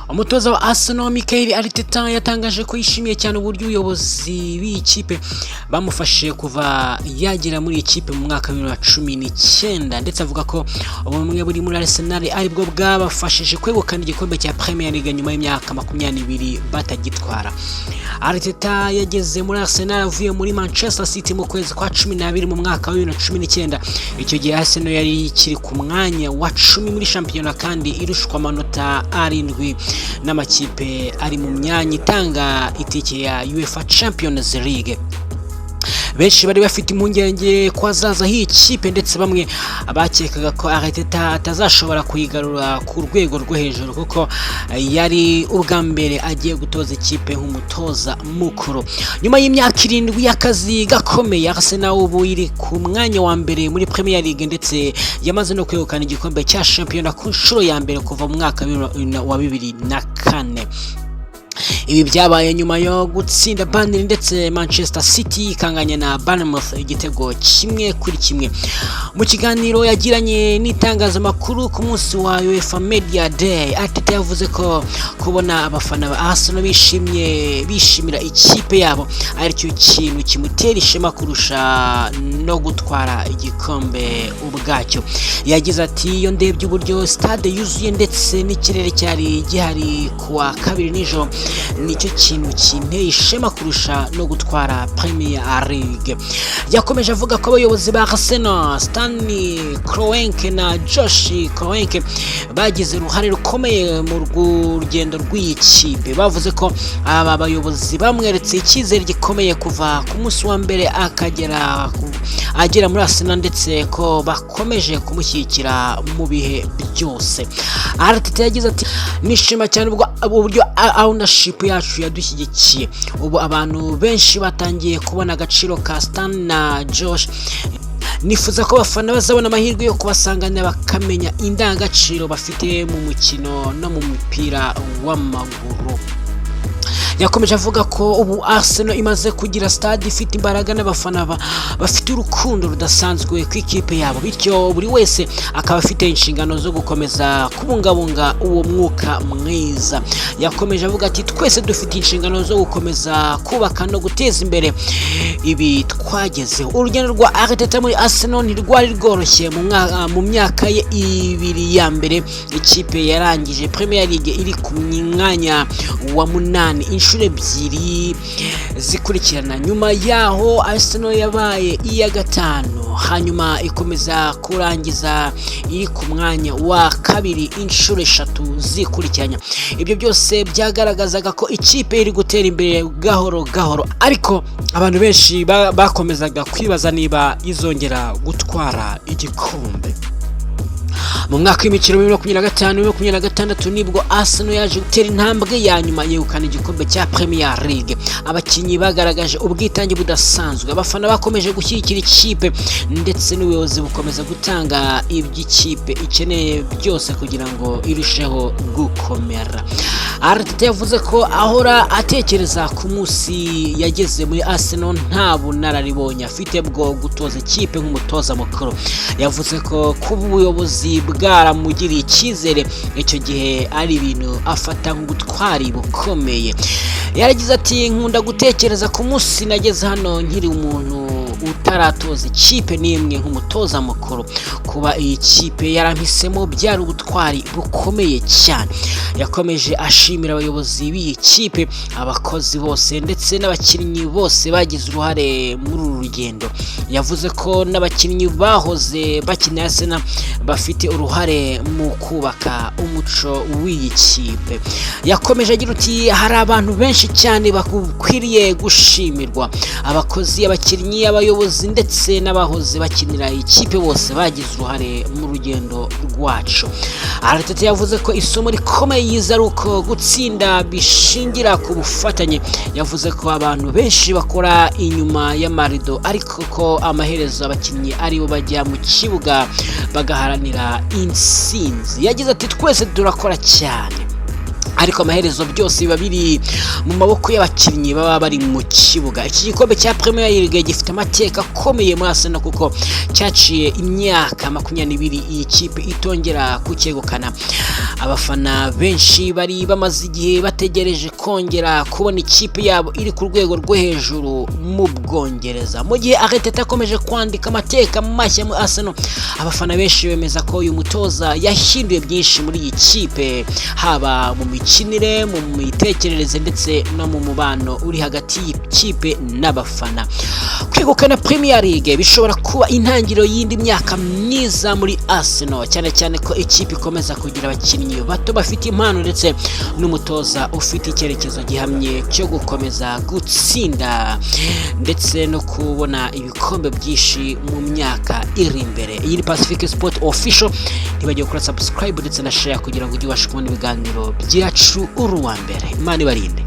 Umutoza wa Arsenal Mikel Arteta yatangaje ko yishimiye cyane uburyo ubuyobozi b'ikipe bamufashije kuva yagera muri ikipe mu mwaka wa 2019 ndetse avuga ko ubumwe buri muri Arsenal aribwo bwabafashije kwegukana igikombe cya Premier League nyuma y'imyaka 22 batagitwara. Arteta yageze muri Arsenal avuye muri Manchester City mu kwezi kwa 12 mu mwaka wa 2019. Icyo gihe Arsenal yari ikiri ku mwanya wa 10 muri shampiyona kandi irushwa amanota 7 n'amakipe ari mu myanya itanga itike ya UEFA Champions League. Benshi bari bafite impungenge ko azaza hii kipe ndetse bamwe abakekaga ko Arteta atazashobora kuyigarura ku rwego rwo hejuru kuko yari ubwa mbere agiye gutoza ikipe nk'umutoza mukuru. Nyuma y'imyaka 7 y'akazi gakomeye, Arsenal ubu iri ku mwanya wa mbere muri Premier League ndetse yamaze no kwegukana igikombe cya shampiyona ku nshuro ya mbere kuva mu mwaka wa 2004. Ibi byabaye nyuma yo gutsinda Burnley ndetse Manchester City ikanganya na Bournemouth igitego 1-1. Mu kiganiro yagiranye n'itangazamakuru ku munsi wa UEFA Media Day, Arteta yavuze ko kubona abafana ba Arsenal bishimira ikipe yabo ari cyo kintu kimutera ishema kurusha no gutwara igikombe ubwacyo. Yagize ati iyo ndebye uburyo stade yuzuye ndetse n'ikirere cyari gihari kuwa kabiri nijoro, nicyo kintu kinteye ishema kurusha no gutwara Premier League. Yakomeje avuga ko abayobozi ba Arsenal Stanley Kroenke na Josh Kroenke bagize uruhare rukomeye mu rugendo rw'ikipe. Bavuze ko aba bayobozi bamweretse icyizere gikomeye kuva ku munsi wa mbere agera muri Arsenal ndetse ko bakomeje kumushyigikira mu bihe byose. Arteta yagize ati nishima cyane uburyo ownership yacu yadushyigikiye. Ubu abantu benshi batangiye kubona agaciro ka Stan na Josh. Nifuza ko abafana bazabona amahirwe yo kubasangana bakamenya indangagaciro bafite mu mukino no mu mupira w'amaguru. Yakomeje avuga ko ubu Arsenal imaze kugira stade ifite imbaraga n'abafana bafite urukundo rudasanzwe ku ikipe yabo, bityo buri wese akaba afite inshingano zo gukomeza kubungabunga uwo mwuka mwiza. Yakomeje avuga ati twese dufite inshingano zo gukomeza kubaka no guteza imbere ibi twagezeho. Urugendo rwa Arteta muri Arsenal ntirwari rworoshye. Mu myaka ye 2 ya mbere ikipe yarangije Premier League iri ku mwanya wa 8 inshuro 2 zikurikirana. Nyuma yaho Arsenal yabaye iya 5, hanyuma ikomeza kurangiza iri ku mwanya wa 2 inshuro 3 zikurikiranya. Ibyo byose byagaragazaga ko ikipe iri gutera imbere gahoro gahoro, ariko abantu benshi bakomezaga kwibaza niba izongera gutwara igikombe. Mu mwaka w'imikino 2025-2026 nibwo Arsenal yaje gutera intambwe ya nyuma yegukana igikombe cya Premier League. Abakinnyi bagaragaje ubwitange budasanzwe, abafana bakomeje gushyigikira ikipe ndetse n'ubuyobozi bukomeza gutanga iby'ikipe ikeneye byose kugira ngo irusheho gukomera. Arteta yavuze ko ahora atekereza ku munsi yageze muri Arsenal nta bunararibonye afite bwo gutoza ikipe nk'umutoza mukuru. Yavuze ko kuba ubuyobozi bwaramugiriye icyizere icyo gihe ari ibintu afata nk'ubutwari bukomeye. Yaragize ati nkunda gutekereza ku munsi nageze hano nkiri umuntu utaratoza ikipe n'imwe nk'umutoza mukuru. Kuba iyi kipe yarampisemo byari ubutwari bukomeye cyane. Yakomeje ashimira abayobozi b'iyi kipe, abakozi bose ndetse n'abakinnyi bose bagize uruhare muri uru rugendo. Yavuze ko n'abakinnyi bahoze bakina Arsenal bafite uruhare mu kubaka umuco w'iyi kipe. Yakomeje agira ati hari abantu benshi cyane bakwiriye gushimirwa, abakozi, abakinnyi, abayobozi ndetse n'abahoze bakinira ikipe bose bagize uruhare mu rugendo rwacu. Arteta yavuze ko isomo rikomeye yize ari uko gutsinda bishingira ku bufatanye. Yavuze ko abantu benshi bakora inyuma y'amarido ariko ko amaherezo abakinnyi aribo bajya mu kibuga bagaharanira intsinzi. Yagize ati twese turakora cyane ariko amaherezo byose biba biri mu maboko y'abakinnyi baba bari mu kibuga. Iki gikombe cya Premier League gifite amateka akomeye muri Arsenal kuko cyaciye imyaka 22 iyi kipe itongera kucyegukana. Abafana benshi bari bamaze igihe bategereje kongera kubona ikipe yabo iri ku rwego rwo hejuru mu Bwongereza. Mu gihe Arteta akomeje kwandika amateka mashya muri Arsenal, abafana benshi bemeza ko uyu mutoza yahinduye byinshi muri iyi kipe, haba mu mikinire, mu mitekerereze ndetse no mu mubano uri hagati y'ikipe n'abafana. Kwegukana Premier League bishobora kuba intangiriro y'indi myaka myiza muri Arsenal, cyane cyane ko ikipe ikomeza kugira abakinnyi bato bafite impano ndetse n'umutoza ufite icyerekezo gihamye cyo gukomeza gutsinda ndetse no kubona ibikombe byinshi mu myaka iri imbere. Iyi ni Pacifique Sport Official, ntibagiye gukora subscribe ndetse na share kugira ngo ujye ubasha kubona ibiganiro byacu uri uwa mbere. Imana ibarinde.